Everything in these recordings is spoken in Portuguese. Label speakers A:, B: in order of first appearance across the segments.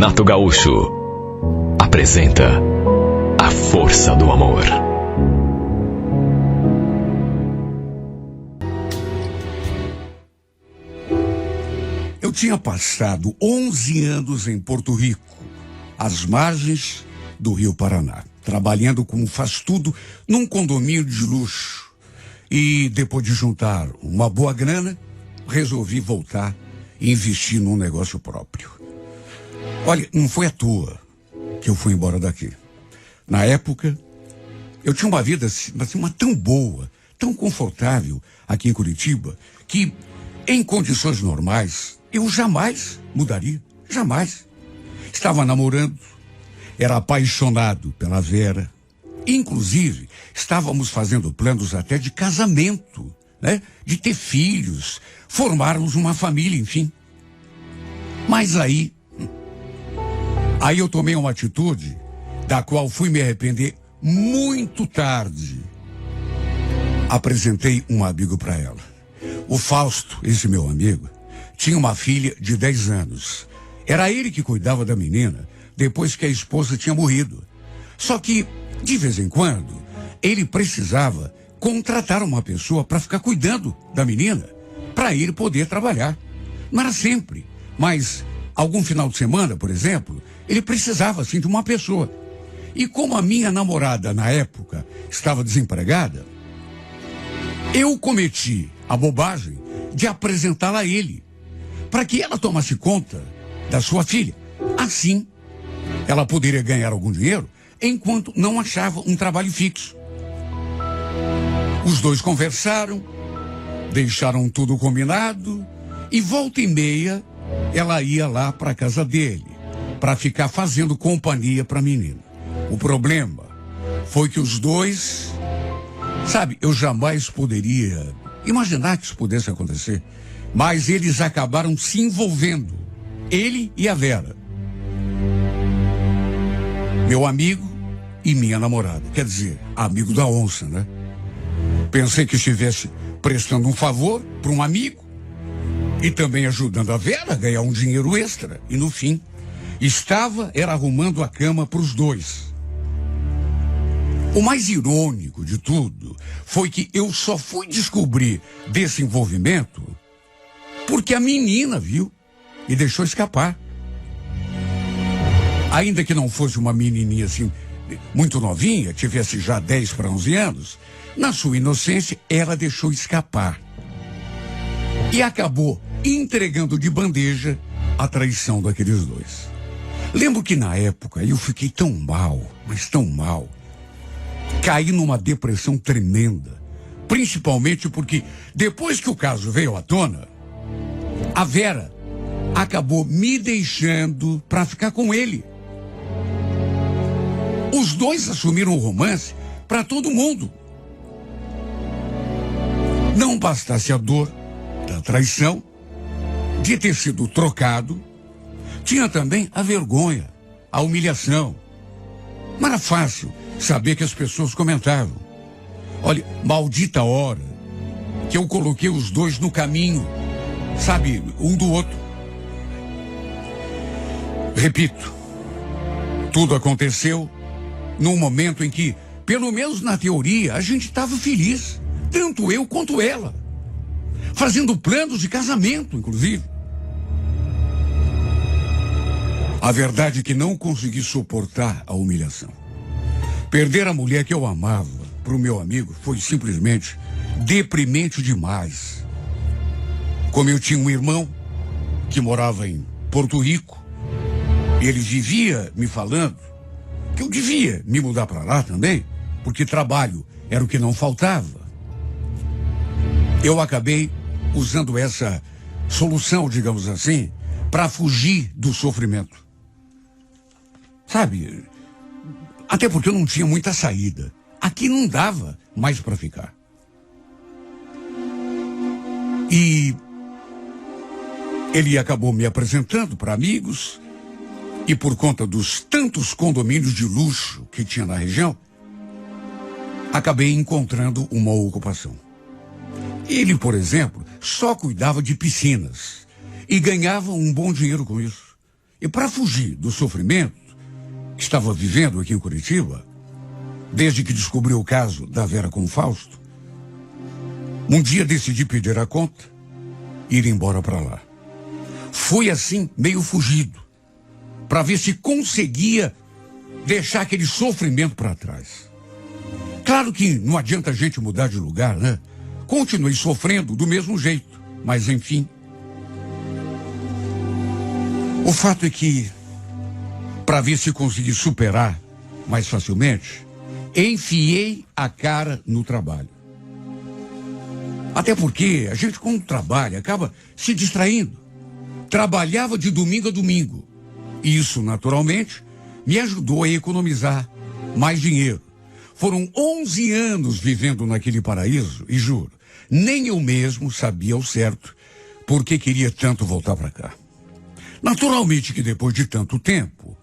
A: Renato Gaúcho apresenta A Força do Amor.
B: Eu tinha passado 11 anos em Porto Rico, às margens do Rio Paraná, trabalhando como faz-tudo num condomínio de luxo. E depois de juntar uma boa grana, resolvi voltar e investir num negócio próprio. Olha, não foi à toa que eu fui embora daqui. Na época, eu tinha uma vida assim, uma tão boa, tão confortável aqui em Curitiba, que em condições normais eu jamais mudaria, jamais. Estava namorando, era apaixonado pela Vera. Inclusive, estávamos fazendo planos até de casamento, né? De ter filhos, formarmos uma família, enfim. Mas aí eu tomei uma atitude da qual fui me arrepender muito tarde. Apresentei um amigo para ela. O Fausto, esse meu amigo, tinha uma filha de 10 anos. Era ele que cuidava da menina depois que a esposa tinha morrido. Só que, de vez em quando, ele precisava contratar uma pessoa para ficar cuidando da menina, para ele poder trabalhar. Não era sempre, mas algum final de semana, por exemplo, ele precisava, assim, de uma pessoa. E como a minha namorada, na época, estava desempregada, eu cometi a bobagem de apresentá-la a ele, para que ela tomasse conta da sua filha. Assim, ela poderia ganhar algum dinheiro enquanto não achava um trabalho fixo. Os dois conversaram, deixaram tudo combinado e volta e meia ela ia lá para a casa dele para ficar fazendo companhia para a menina. O problema foi que os dois, sabe, eu jamais poderia imaginar que isso pudesse acontecer, mas eles acabaram se envolvendo, ele e a Vera, meu amigo e minha namorada, quer dizer, amigo da onça, né? Pensei que estivesse prestando um favor para um amigo e também ajudando a Vera a ganhar um dinheiro extra. E no fim, era arrumando a cama para os dois. O mais irônico de tudo foi que eu só fui descobrir desse envolvimento porque a menina viu e deixou escapar. Ainda que não fosse uma menininha assim, muito novinha, tivesse já 10 para 11 anos, na sua inocência, ela deixou escapar. E acabou entregando de bandeja a traição daqueles dois. Lembro que na época eu fiquei tão mal, mas tão mal. Caí numa depressão tremenda. Principalmente porque, depois que o caso veio à tona, a Vera acabou me deixando para ficar com ele. Os dois assumiram o romance para todo mundo. Não bastasse a dor da traição, de ter sido trocado, tinha também a vergonha, a humilhação. Não era fácil saber que as pessoas comentavam. Olha, maldita hora que eu coloquei os dois no caminho, sabe, um do outro. Repito, tudo aconteceu num momento em que, pelo menos na teoria, a gente estava feliz. Tanto eu quanto ela. Fazendo planos de casamento, inclusive. A verdade é que não consegui suportar a humilhação. Perder a mulher que eu amava para o meu amigo foi simplesmente deprimente demais. Como eu tinha um irmão que morava em Porto Rico, ele vivia me falando que eu devia me mudar para lá também, porque trabalho era o que não faltava. Eu acabei usando essa solução, digamos assim, para fugir do sofrimento. Sabe, até porque eu não tinha muita saída. Aqui não dava mais para ficar. E ele acabou me apresentando para amigos, e por conta dos tantos condomínios de luxo que tinha na região, acabei encontrando uma ocupação. Ele, por exemplo, só cuidava de piscinas e ganhava um bom dinheiro com isso. E para fugir do sofrimento que estava vivendo aqui em Curitiba, desde que descobriu o caso da Vera com o Fausto, um dia decidi pedir a conta e ir embora para lá. Fui assim, meio fugido, para ver se conseguia deixar aquele sofrimento para trás. Claro que não adianta a gente mudar de lugar, né? Continuei sofrendo do mesmo jeito, mas enfim. O fato é que, para ver se consegui superar mais facilmente, enfiei a cara no trabalho. Até porque a gente, quando trabalha, acaba se distraindo. Trabalhava de domingo a domingo. E isso, naturalmente, me ajudou a economizar mais dinheiro. Foram 11 anos vivendo naquele paraíso e juro, nem eu mesmo sabia ao certo por que queria tanto voltar para cá. Naturalmente que depois de tanto tempo,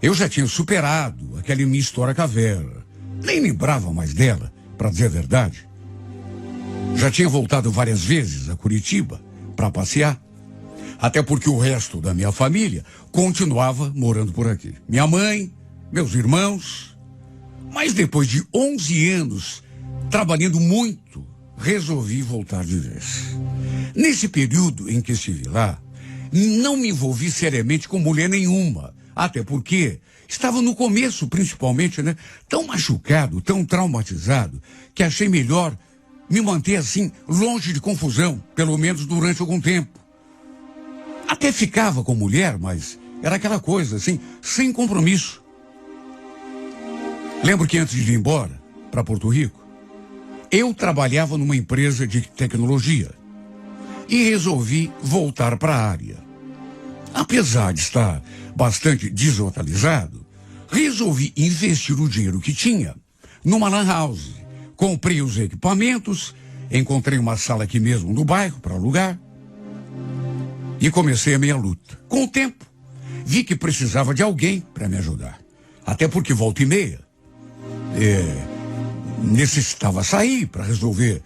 B: eu já tinha superado aquela minha história com a Vera. Nem lembrava mais dela, para dizer a verdade. Já tinha voltado várias vezes a Curitiba para passear. Até porque o resto da minha família continuava morando por aqui. Minha mãe, meus irmãos. Mas depois de 11 anos trabalhando muito, resolvi voltar de vez. Nesse período em que estive lá, não me envolvi seriamente com mulher nenhuma. Até porque estava no começo, principalmente, né? Tão machucado, tão traumatizado, que achei melhor me manter assim, longe de confusão, pelo menos durante algum tempo. Até ficava com mulher, mas era aquela coisa, assim, sem compromisso. Lembro que antes de ir embora para Porto Rico, eu trabalhava numa empresa de tecnologia e resolvi voltar para a área. Apesar de estar bastante desatualizado, resolvi investir o dinheiro que tinha numa lan house. Comprei os equipamentos, encontrei uma sala aqui mesmo no bairro para alugar e comecei a minha luta. Com o tempo, vi que precisava de alguém para me ajudar. Até porque volta e meia necessitava sair para resolver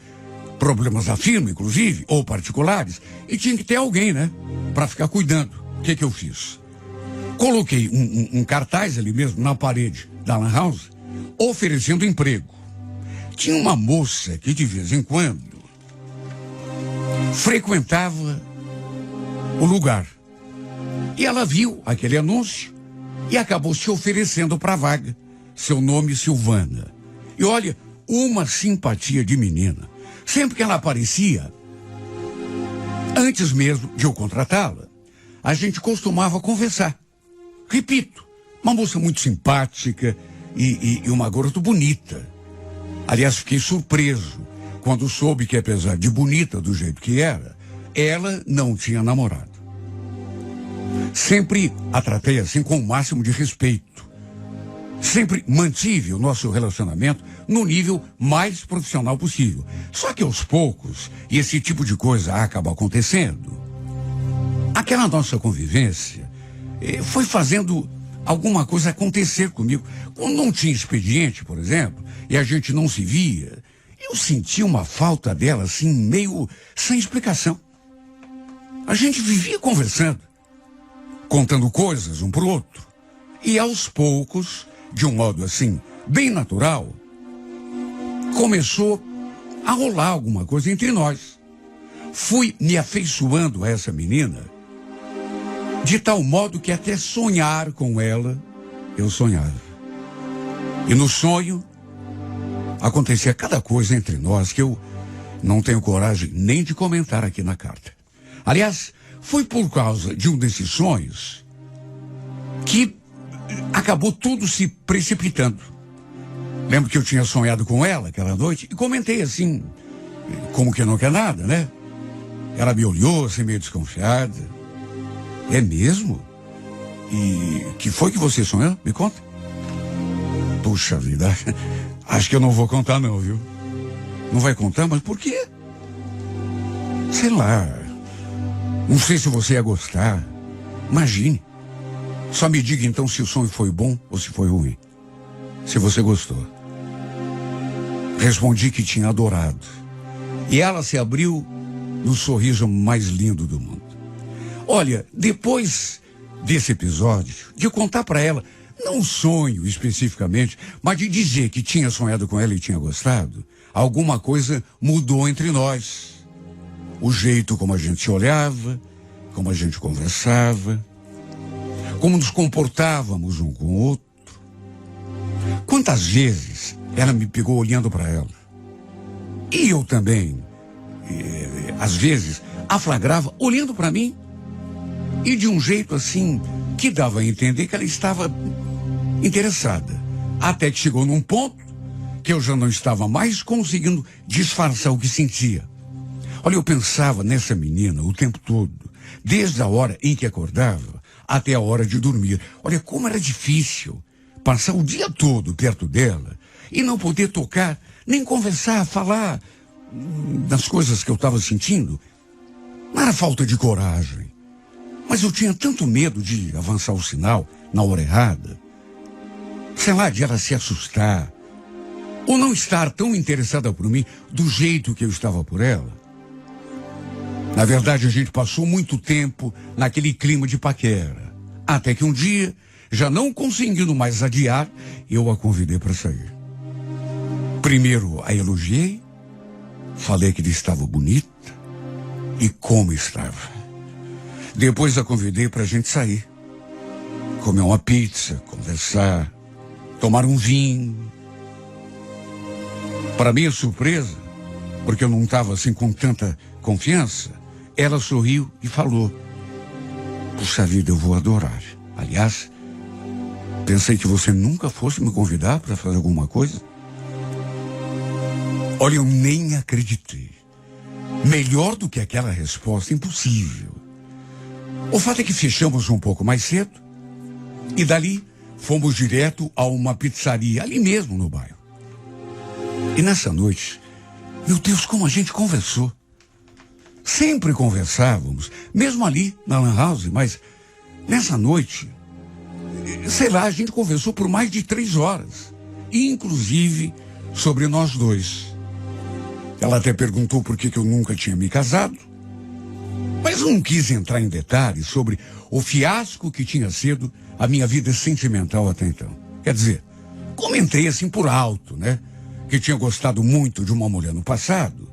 B: problemas da firma, inclusive, ou particulares, e tinha que ter alguém, né, para ficar cuidando. O que eu fiz? Coloquei um cartaz ali mesmo na parede da lan house, oferecendo emprego. Tinha uma moça que de vez em quando frequentava o lugar. E ela viu aquele anúncio e acabou se oferecendo para a vaga. Seu nome, Silvana. E olha, uma simpatia de menina. Sempre que ela aparecia, antes mesmo de eu contratá-la, a gente costumava conversar. Repito, uma moça muito simpática e uma garota bonita. Aliás, fiquei surpreso quando soube que, apesar de bonita do jeito que era, ela não tinha namorado. Sempre a tratei assim com o máximo de respeito. Sempre mantive o nosso relacionamento no nível mais profissional possível. Só que aos poucos, e esse tipo de coisa acaba acontecendo, aquela nossa convivência foi fazendo alguma coisa acontecer comigo. Quando não tinha expediente, por exemplo, e a gente não se via, eu sentia uma falta dela, assim, meio sem explicação. A gente vivia conversando, contando coisas um pro outro. E aos poucos, de um modo assim, bem natural, começou a rolar alguma coisa entre nós. Fui me afeiçoando a essa menina, de tal modo que até sonhar com ela, eu sonhava. E no sonho, acontecia cada coisa entre nós que eu não tenho coragem nem de comentar aqui na carta. Aliás, foi por causa de um desses sonhos que acabou tudo se precipitando. Lembro que eu tinha sonhado com ela aquela noite e comentei assim, como que não quer nada, né? Ela me olhou assim meio desconfiada. É mesmo? E que foi que você sonhou? Me conta. Puxa vida, acho que eu não vou contar não, viu? Não vai contar, mas por quê? Sei lá. Não sei se você ia gostar. Imagine. Só me diga então se o sonho foi bom ou se foi ruim. Se você gostou. Respondi que tinha adorado. E ela se abriu no sorriso mais lindo do mundo. Olha, depois desse episódio, de contar para ela, não um sonho especificamente, mas de dizer que tinha sonhado com ela e tinha gostado, alguma coisa mudou entre nós. O jeito como a gente se olhava, como a gente conversava, como nos comportávamos um com o outro. Quantas vezes ela me pegou olhando para ela. E eu também, às vezes, a flagrava olhando para mim. E de um jeito assim, que dava a entender que ela estava interessada. Até que chegou num ponto que eu já não estava mais conseguindo disfarçar o que sentia. Olha, eu pensava nessa menina o tempo todo, desde a hora em que acordava até a hora de dormir. Olha, como era difícil passar o dia todo perto dela e não poder tocar, nem conversar, falar das coisas que eu estava sentindo. Não era falta de coragem, mas eu tinha tanto medo de avançar o sinal na hora errada. Sei lá, de ela se assustar ou não estar tão interessada por mim do jeito que eu estava por ela. Na verdade, a gente passou muito tempo naquele clima de paquera. Até que um dia, já não conseguindo mais adiar, eu a convidei para sair. Primeiro a elogiei, falei que ela estava bonita e como estava. Depois a convidei para a gente sair. Comer uma pizza, conversar, tomar um vinho. Para minha surpresa, porque eu não estava assim com tanta confiança, ela sorriu e falou: puxa vida, eu vou adorar. Aliás, pensei que você nunca fosse me convidar para fazer alguma coisa. Olha, eu nem acreditei. Melhor do que aquela resposta, impossível. O fato é que fechamos um pouco mais cedo e dali fomos direto a uma pizzaria ali mesmo no bairro. E nessa noite, meu Deus, como a gente conversou. Sempre conversávamos, mesmo ali na Lan House, mas nessa noite, sei lá, a gente conversou por mais de 3 horas, inclusive sobre nós dois. Ela até perguntou por que eu nunca tinha me casado, mas não quis entrar em detalhes sobre o fiasco que tinha sido a minha vida sentimental até então. Quer dizer, comentei assim por alto, né? Que tinha gostado muito de uma mulher no passado,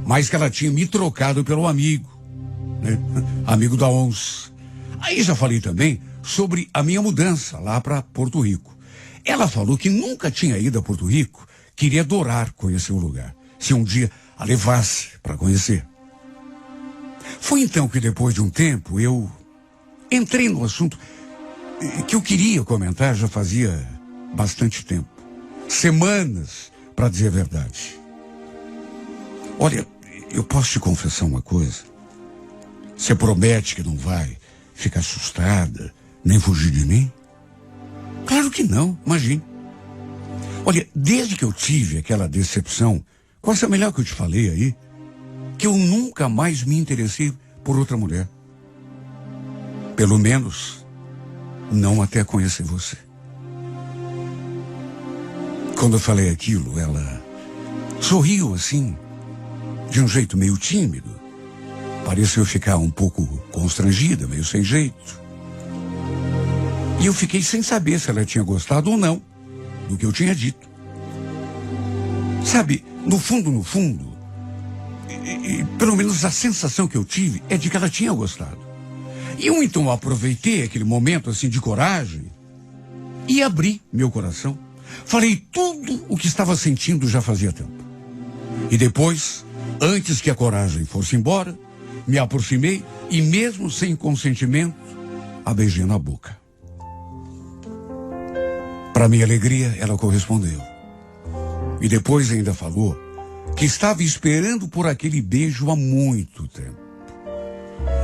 B: mas que ela tinha me trocado pelo amigo, né? Amigo da onça. Aí já falei também sobre a minha mudança lá para Porto Rico. Ela falou que nunca tinha ido a Porto Rico, queria adorar conhecer o lugar, se um dia a levasse para conhecer. Foi então que depois de um tempo eu entrei no assunto que eu queria comentar já fazia bastante tempo. Semanas, para dizer a verdade. Olha, eu posso te confessar uma coisa? Você promete que não vai ficar assustada, nem fugir de mim? Claro que não, imagine. Olha, desde que eu tive aquela decepção, com essa mulher que eu te falei aí, que eu nunca mais me interessei por outra mulher. Pelo menos, não até conhecer você. Quando eu falei aquilo, ela sorriu assim, de um jeito meio tímido. Pareceu ficar um pouco constrangida, meio sem jeito. E eu fiquei sem saber se ela tinha gostado ou não do que eu tinha dito. Sabe, no fundo, pelo menos a sensação que eu tive é de que ela tinha gostado. E eu então aproveitei aquele momento assim de coragem e abri meu coração. Falei tudo o que estava sentindo já fazia tempo. E depois, antes que a coragem fosse embora, me aproximei e mesmo sem consentimento, a beijei na boca. Para minha alegria, ela correspondeu. E depois ainda falou que estava esperando por aquele beijo há muito tempo.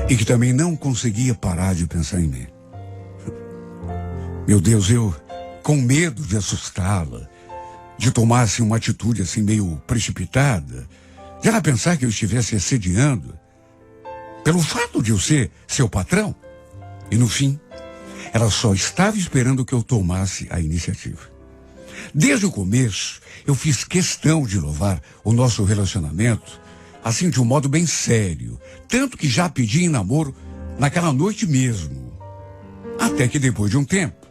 B: E que também não conseguia parar de pensar em mim. Meu Deus, eu, com medo de assustá-la, de tomar assim, uma atitude assim meio precipitada, de ela pensar que eu estivesse assediando, pelo fato de eu ser seu patrão. E no fim, ela só estava esperando que eu tomasse a iniciativa. Desde o começo, eu fiz questão de louvar o nosso relacionamento, assim de um modo bem sério, tanto que já pedi em namoro naquela noite mesmo. Até que depois de um tempo,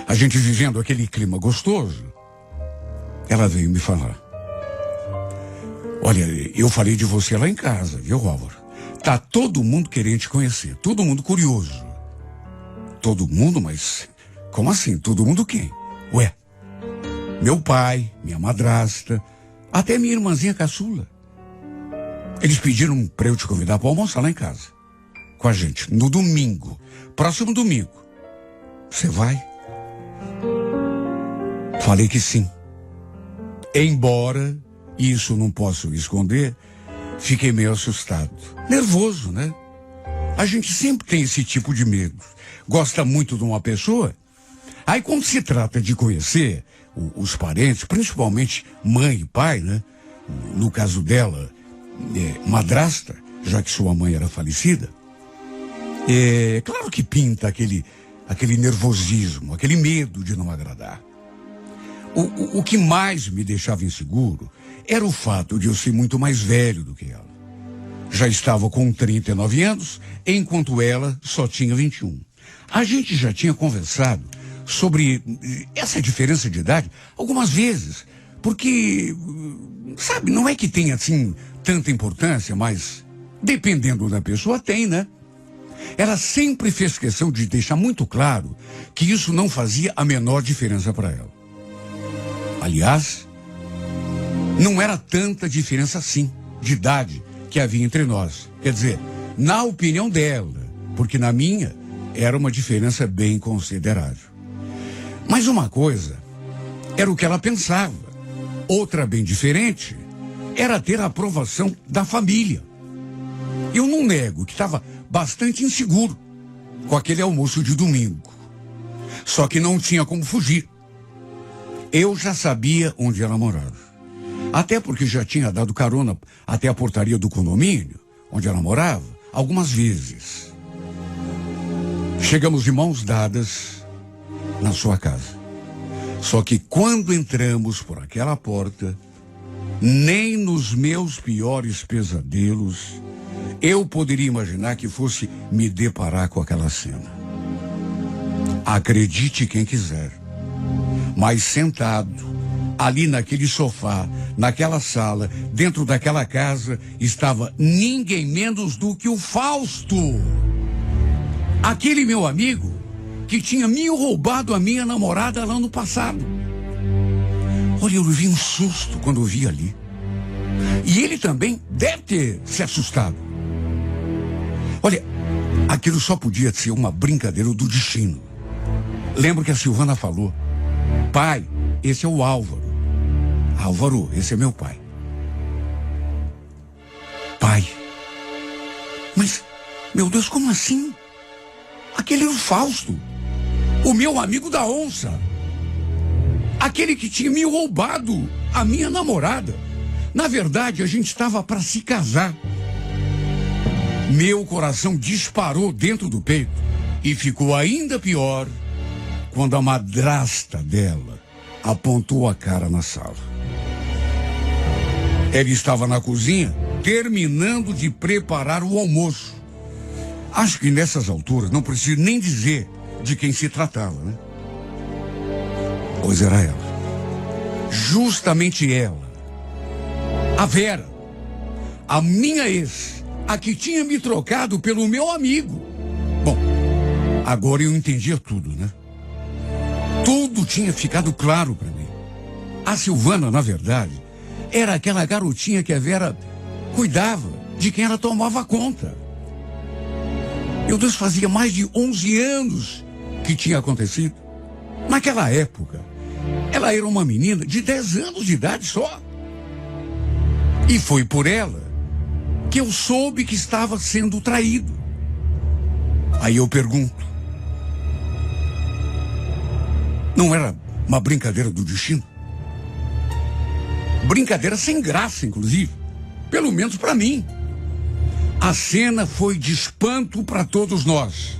B: a gente vivendo aquele clima gostoso, ela veio me falar: olha, eu falei de você lá em casa, viu, Álvaro? Tá todo mundo querendo te conhecer, todo mundo curioso. Todo mundo, mas como assim? Todo mundo quem? Ué, meu pai, minha madrasta, até minha irmãzinha caçula. Eles pediram pra eu te convidar pra almoçar lá em casa, com a gente, no domingo, próximo domingo. Você vai? Falei que sim. Embora, isso não posso esconder, fiquei meio assustado. Nervoso, né? A gente sempre tem esse tipo de medo. Gosta muito de uma pessoa, aí quando se trata de conhecer os parentes, principalmente mãe e pai, né? No caso dela, madrasta, já que sua mãe era falecida, claro que pinta aquele nervosismo, aquele medo de não agradar. O que mais me deixava inseguro era o fato de eu ser muito mais velho do que ela. Já estava com 39 anos, enquanto ela só tinha 21. A gente já tinha conversado sobre essa diferença de idade algumas vezes, porque, sabe, não é que tenha, assim, tanta importância, mas dependendo da pessoa tem, né? Ela sempre fez questão de deixar muito claro que isso não fazia a menor diferença para ela. Aliás, não era tanta diferença assim, de idade, que havia entre nós. Quer dizer, na opinião dela, porque na minha era uma diferença bem considerável. Mas uma coisa era o que ela pensava, outra bem diferente era ter a aprovação da família. Eu não nego que estava bastante inseguro com aquele almoço de domingo. Só que não tinha como fugir. Eu já sabia onde ela morava. Até porque já tinha dado carona até a portaria do condomínio, onde ela morava, algumas vezes. Chegamos de mãos dadas na sua casa. Só que quando entramos por aquela porta, nem nos meus piores pesadelos eu poderia imaginar que fosse me deparar com aquela cena. Acredite quem quiser, mas sentado ali naquele sofá, naquela sala, dentro daquela casa, estava ninguém menos do que o Fausto. Aquele meu amigo que tinha me roubado a minha namorada lá no passado. Olha, eu vi um susto quando o vi ali. E ele também deve ter se assustado. Olha, aquilo só podia ser uma brincadeira do destino. Lembro que a Silvana falou: pai, esse é o Álvaro. Álvaro, esse é meu pai. Pai. Mas, meu Deus, como assim? Aquele era o Fausto, o meu amigo da onça. Aquele que tinha me roubado a minha namorada. Na verdade, a gente estava para se casar. Meu coração disparou dentro do peito e ficou ainda pior quando a madrasta dela apontou a cara na sala. Ela estava na cozinha, terminando de preparar o almoço. Acho que nessas alturas não preciso nem dizer de quem se tratava, né? Pois era ela. Justamente ela. A Vera. A minha ex. A que tinha me trocado pelo meu amigo. Bom, agora eu entendia tudo, né? Tudo tinha ficado claro para mim. A Silvana, na verdade, era aquela garotinha que a Vera cuidava, de quem ela tomava conta. Meu Deus, fazia mais de 11 anos que tinha acontecido. Naquela época, ela era uma menina de 10 anos de idade só. E foi por ela que eu soube que estava sendo traído. Aí eu pergunto: não era uma brincadeira do destino? Brincadeira sem graça, inclusive. Pelo menos para mim. A cena foi de espanto para todos nós.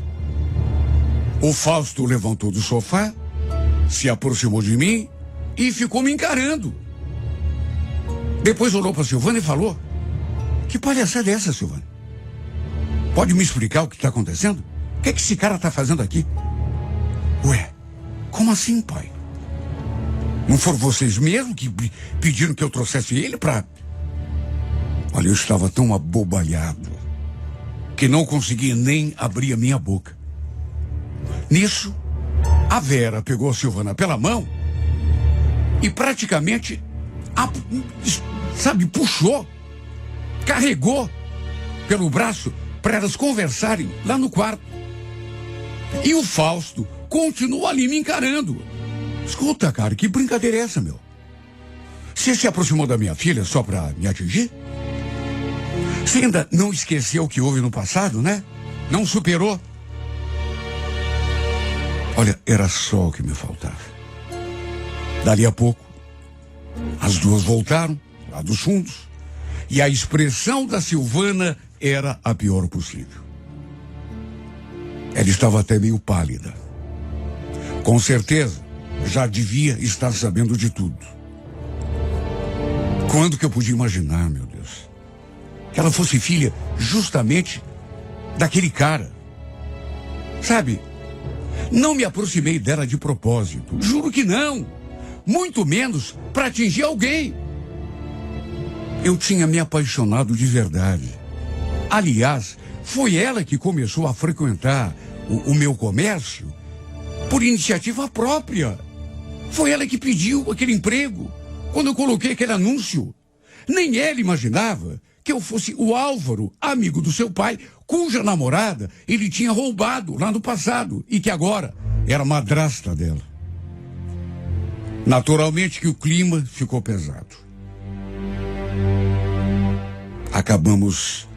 B: O Fausto levantou do sofá, se aproximou de mim e ficou me encarando. Depois olhou para Silvana e falou: que palhaçada é essa, Silvana? Pode me explicar o que está acontecendo? que esse cara tá fazendo aqui? Ué, como assim, pai? Não foram vocês mesmos que pediram que eu trouxesse ele pra... Olha, eu estava tão abobalhado que não conseguia nem abrir a minha boca. Nisso, a Vera pegou a Silvana pela mão e praticamente, puxou, carregou pelo braço para elas conversarem lá no quarto. E o Fausto continua ali me encarando. Escuta, cara, que brincadeira é essa, meu? Você se aproximou da minha filha só para me atingir? Você ainda não esqueceu o que houve no passado, né? Não superou? Olha, era só o que me faltava. Dali a pouco, as duas voltaram, lá dos fundos, e a expressão da Silvana era a pior possível. Ela estava até meio pálida. Com certeza, já devia estar sabendo de tudo. Quando que eu podia imaginar, meu Deus, que ela fosse filha justamente daquele cara? Sabe, não me aproximei dela de propósito. Juro que não. Muito menos para atingir alguém. Eu tinha me apaixonado de verdade. Aliás, foi ela que começou a frequentar o meu comércio por iniciativa própria. Foi ela que pediu aquele emprego quando eu coloquei aquele anúncio. Nem ela imaginava que eu fosse o Álvaro, amigo do seu pai, cuja namorada ele tinha roubado lá no passado e que agora era madrasta dela. Naturalmente que o clima ficou pesado. Acabamos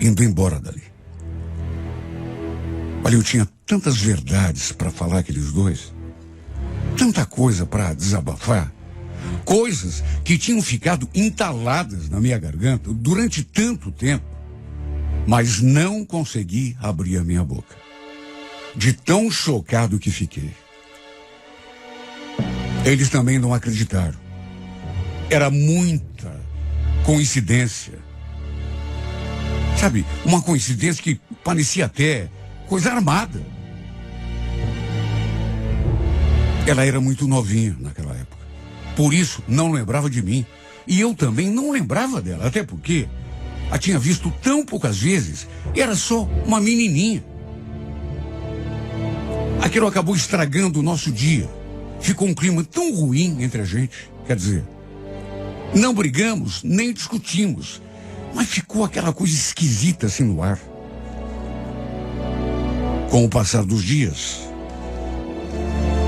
B: indo embora dali. Olha, eu tinha tantas verdades para falar aqueles dois, tanta coisa para desabafar, coisas que tinham ficado entaladas na minha garganta durante tanto tempo, mas não consegui abrir a minha boca, de tão chocado que fiquei. Eles também não acreditaram. Era muita coincidência. Sabe, uma coincidência que parecia até coisa armada. Ela era muito novinha naquela época. Por isso, não lembrava de mim. E eu também não lembrava dela, até porque a tinha visto tão poucas vezes. Era só uma menininha. Aquilo acabou estragando o nosso dia. Ficou um clima tão ruim entre a gente. Quer dizer, não brigamos, nem discutimos. Mas ficou aquela coisa esquisita assim no ar. Com o passar dos dias,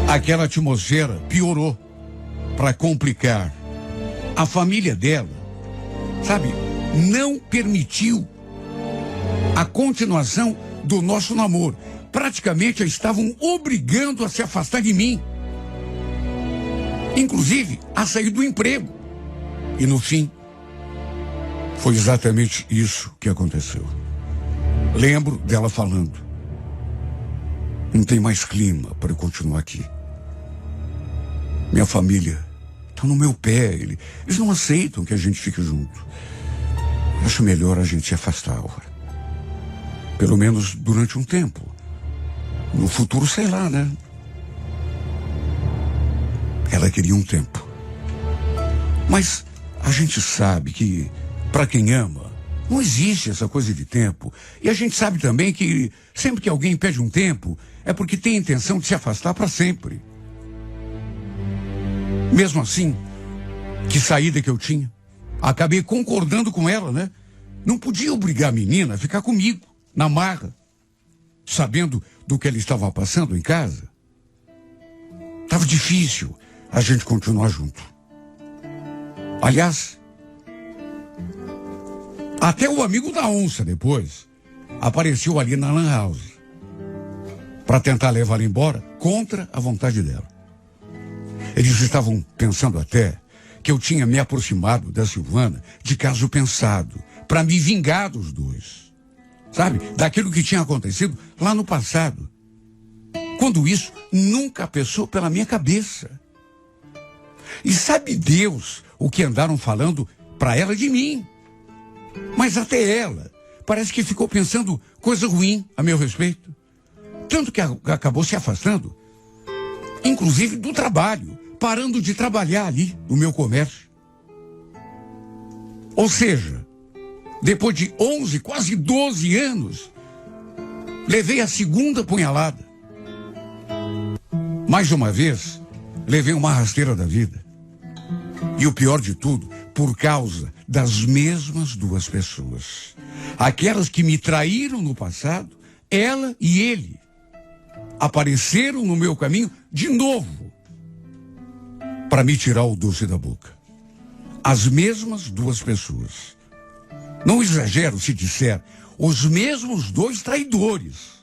B: aquela atmosfera piorou. Para complicar, a família dela, sabe, não permitiu a continuação do nosso namoro. Praticamente a estavam obrigando a se afastar de mim. Inclusive, a sair do emprego. E no fim, foi exatamente isso que aconteceu. Lembro dela falando: não tem mais clima para eu continuar aqui. Minha família está no meu pé. Eles não aceitam que a gente fique junto. Acho melhor a gente se afastar agora. Pelo menos durante um tempo. No futuro, sei lá, né? Ela queria um tempo. Mas a gente sabe que, para quem ama, não existe essa coisa de tempo. E a gente sabe também que sempre que alguém pede um tempo, é porque tem a intenção de se afastar para sempre. Mesmo assim, que saída que eu tinha? Acabei concordando com ela, né? Não podia obrigar a menina a ficar comigo, na marra, sabendo do que ela estava passando em casa. Estava difícil a gente continuar junto. Aliás, até o amigo da onça depois apareceu ali na Lan House para tentar levar ela embora contra a vontade dela. Eles estavam pensando até que eu tinha me aproximado da Silvana de caso pensado, para me vingar dos dois. Sabe? Daquilo que tinha acontecido lá no passado. Quando isso nunca passou pela minha cabeça. E sabe Deus o que andaram falando para ela de mim. Mas até ela parece que ficou pensando coisa ruim a meu respeito. Tanto que acabou se afastando, inclusive do trabalho, parando de trabalhar ali no meu comércio. Ou seja, depois de 11, quase 12 anos, levei a segunda punhalada. Mais uma vez, levei uma rasteira da vida. E o pior de tudo, por causa das mesmas duas pessoas. Aquelas que me traíram no passado, ela e ele, apareceram no meu caminho de novo para me tirar o doce da boca. As mesmas duas pessoas. Não exagero se disser os mesmos dois traidores.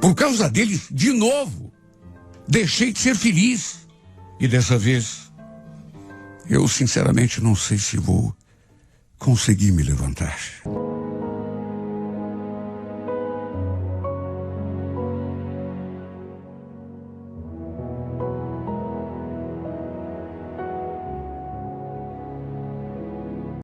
B: Por causa deles, de novo, deixei de ser feliz. E dessa vez, eu sinceramente não sei se vou conseguir me levantar.